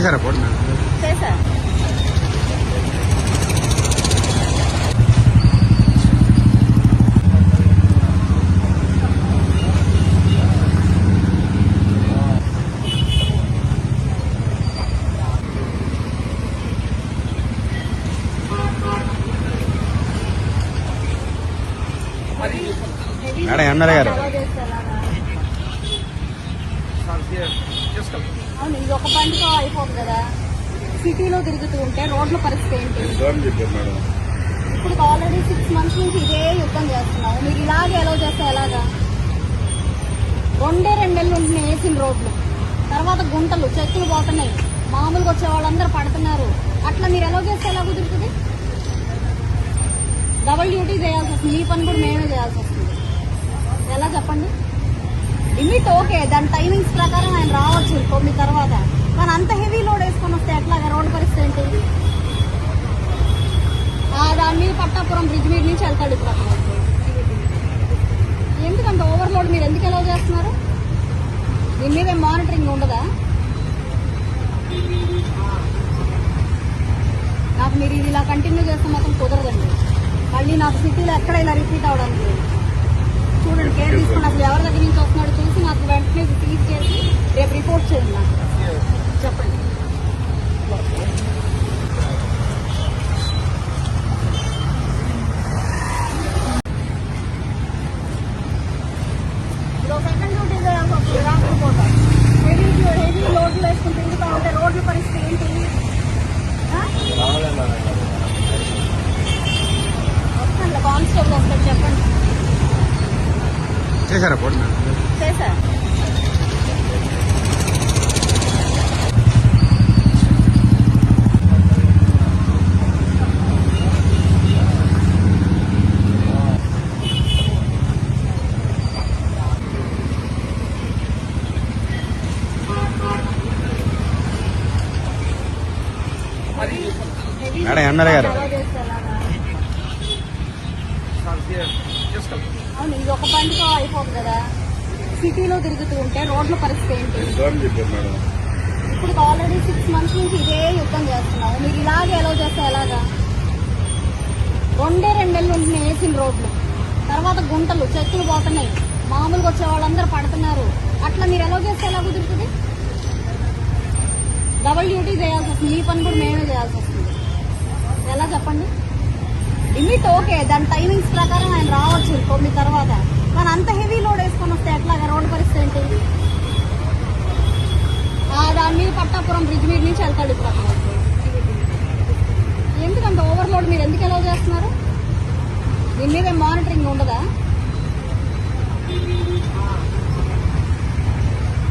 చేశారా ఫోన్? చేశా. Madam MLA గారు అవును, ఇది ఒక బండితో అయిపోదు కదా. సిటీలో తిరుగుతూ ఉంటే రోడ్ల పరిస్థితి ఏంటి? ఇప్పుడు ఆల్రెడీ 6 months నుంచి ఇదే యుద్ధం చేస్తున్నాము. మీరు ఇలాగే ఎలా చేస్తే ఎలాగా? 2 నెలలు ఉంటున్నాయి వేసిన రోడ్లు, తర్వాత గుంటలు చెక్కులు పోతున్నాయి, మామూలుగా వచ్చే వాళ్ళందరూ పడుతున్నారు. అట్లా మీరు ఎలా చేస్తే ఎలా కుదురుతుంది? డబుల్ డ్యూటీ చేయాల్సి వస్తుంది. ఈ పని కూడా మేమే చేయాల్సి వస్తుంది. ఎలా చెప్పండి? లిమిట్ ఓకే, దాని టైమింగ్స్ ప్రకారం ఆయన రావచ్చు 9 తర్వాత. కానీ అంత హెవీ లోడ్ వేసుకొని వస్తే ఎట్లాగా? రోడ్డు పరిస్థితి ఏంటి? దాని మీద పట్టాపురం బ్రిడ్జ్ మీద నుంచి వెళ్తాడు ఇప్పుడు అక్కడ. ఎందుకంటే ఓవర్లోడ్ మీరు ఎందుకు ఎలా చేస్తున్నారు? దీని మీద మానిటరింగ్ ఉండదా? నాకు మీరు ఇది ఇలా కంటిన్యూ చేస్తే మాత్రం కుదరదండి. మళ్ళీ నాకు సిటీలో ఎక్కడ ఇలా రిపీట్ అవడానికి లేదు. చూడండి, కేర్ తీసుకుని అసలు ఎవరి దగ్గర నుంచి వస్తున్నాడో చూసి నాకు వెంటనే సీజ్ చేసి రేపు రిపోర్ట్ చేయండి. నాకు చెప్పండి. సెకండ్ డ్యూటీ చేయాల్సి వస్తుంది రాత్రి పూట. హెవీ లోడ్లు వేసుకుని తిరుగుతూ ఉంటే రోడ్ల పరిస్థితి ఏంటి? వస్తాను, కానిస్టేబుల్ వస్తాడు. చెప్పండి. చేశారా ఫోన్? చేశా. మేడం ఎమ్మెల్యే గారు అవును, ఇది ఒక బండితో అయిపోదు కదా. సిటీలో తిరుగుతూ ఉంటే రోడ్ల పరిస్థితి ఏంటి? ఇప్పుడు ఆల్రెడీ 6 months నుంచి ఇదే యుద్ధం చేస్తున్నాము. మీరు ఇలాగే ఎలా చేస్తే ఎలాగా? 2 నెలలు ఉంటున్నాయి వేసిన రోడ్లు, తర్వాత గుంటలు చెక్కులు పోతున్నాయి, మామూలుగా వచ్చే వాళ్ళందరూ పడుతున్నారు. అట్లా మీరు ఎలా చేస్తే ఎలా కుదురుతుంది? డబుల్ డ్యూటీ చేయాల్సి వస్తుంది. ఈ పని కూడా మేమే చేయాల్సి వస్తుంది. ఎలా చెప్పండి? లిమిట్ ఓకే, దాని టైమింగ్స్ ప్రకారం ఆయన రావచ్చు 9 తర్వాత. కానీ అంత హెవీ లోడ్ వేసుకొని వస్తే ఎట్లాగా? రోడ్డు పరిస్థితి ఏంటి? దాని మీద పట్టాపురం బ్రిడ్జ్ మీద నుంచి వెళ్తాడు ఇప్పుడు అక్కడ. ఎందుకంటే ఓవర్లోడ్ మీరు ఎందుకు ఎలా చేస్తున్నారు? దీని మీద మానిటరింగ్ ఉండదా?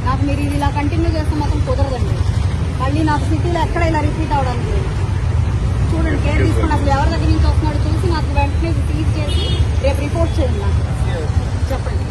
నాకు మీరు ఇది ఇలా కంటిన్యూ చేస్తే మాత్రం కుదరదండి. మళ్ళీ నాకు సిటీలో ఎక్కడ ఇలా రిపీట్ అవడానికి లేదు. చూడండి, కేర్ తీసుకుని అసలు ఎవరి దగ్గర నుంచి వస్తున్నాడో చూసి నాకు వెంటనే సీజ్ చేసి రేపు రిపోర్ట్ చేయండి. నాకు చెప్పండి.